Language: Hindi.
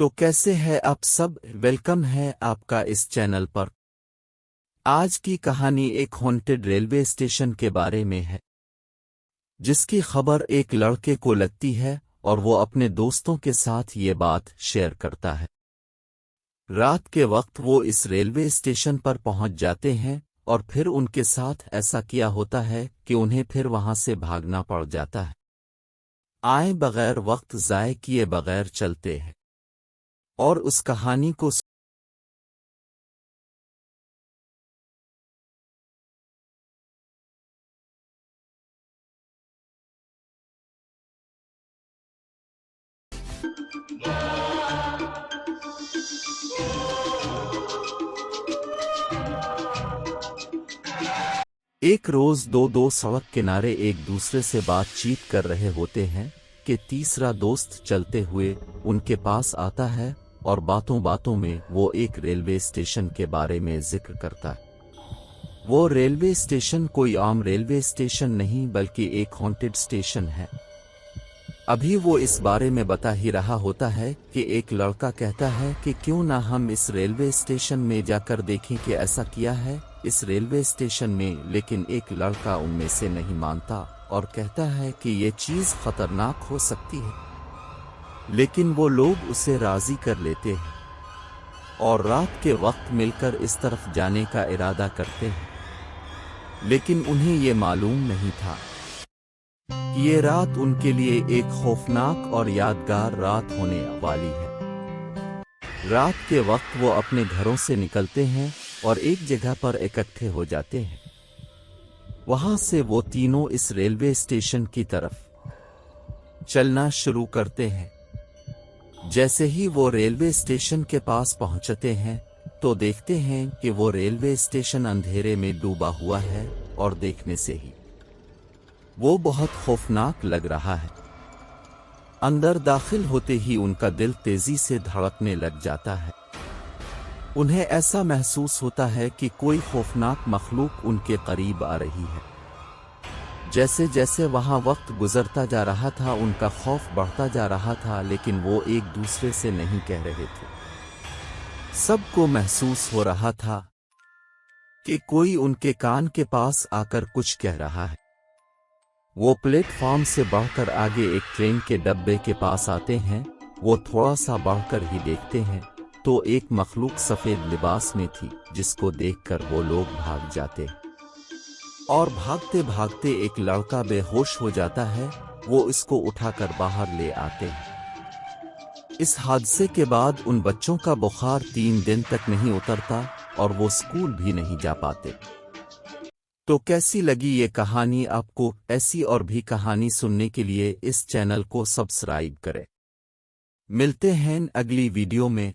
तो कैसे है आप सब। वेलकम है आपका इस चैनल पर। आज की कहानी एक हॉन्टेड रेलवे स्टेशन के बारे में है, जिसकी खबर एक लड़के को लगती है और वो अपने दोस्तों के साथ ये बात शेयर करता है। रात के वक्त वो इस रेलवे स्टेशन पर पहुंच जाते हैं और फिर उनके साथ ऐसा किया होता है कि उन्हें फिर वहां से भागना पड़ जाता है। आए बगैर वक्त ज़ाय किए बगैर चलते हैं और उस कहानी को एक रोज दो सड़क किनारे एक दूसरे से बातचीत कर रहे होते हैं कि तीसरा दोस्त चलते हुए उनके पास आता है और बातों बातों में वो एक रेलवे स्टेशन के बारे में जिक्र करता है। वो रेलवे स्टेशन कोई आम रेलवे स्टेशन नहीं बल्कि एक हॉन्टेड स्टेशन है। अभी वो इस बारे में बता ही रहा होता है कि एक लड़का कहता है कि क्यों ना हम इस रेलवे स्टेशन में जाकर देखें कि ऐसा किया है इस रेलवे स्टेशन में। लेकिन एक लड़का उनमें से नहीं मानता और कहता है कि ये चीज़ खतरनाक हो सकती है। लेकिन वो लोग उसे राजी कर लेते हैं और रात के वक्त मिलकर इस तरफ जाने का इरादा करते हैं। लेकिन उन्हें ये मालूम नहीं था कि ये रात उनके लिए एक खौफनाक और यादगार रात होने वाली है। रात के वक्त वो अपने घरों से निकलते हैं और एक जगह पर इकट्ठे हो जाते हैं। वहां से वो तीनों इस रेलवे स्टेशन की तरफ चलना शुरू करते हैं। जैसे ही वो रेलवे स्टेशन के पास पहुंचते हैं तो देखते हैं कि वो रेलवे स्टेशन अंधेरे में डूबा हुआ है और देखने से ही वो बहुत खौफनाक लग रहा है। अंदर दाखिल होते ही उनका दिल तेजी से धड़कने लग जाता है। उन्हें ऐसा महसूस होता है कि कोई खौफनाक मखलूक उनके करीब आ रही है। जैसे जैसे वहां वक्त गुजरता जा रहा था उनका खौफ बढ़ता जा रहा था, लेकिन वो एक दूसरे से नहीं कह रहे थे। सबको महसूस हो रहा था कि कोई उनके कान के पास आकर कुछ कह रहा है। वो प्लेटफॉर्म से बढ़कर आगे एक ट्रेन के डब्बे के पास आते हैं। वो थोड़ा सा बढ़कर ही देखते हैं तो एक मखलूक सफेद लिबास में थी, जिसको देखकर वो लोग भाग जाते हैं और भागते भागते एक लड़का बेहोश हो जाता है। वो इसको उठाकर बाहर ले आते हैं। इस हादसे के बाद उन बच्चों का बुखार 3 दिन तक नहीं उतरता और वो स्कूल भी नहीं जा पाते। तो कैसी लगी ये कहानी आपको। ऐसी और भी कहानी सुनने के लिए इस चैनल को सब्सक्राइब करें। मिलते हैं अगली वीडियो में।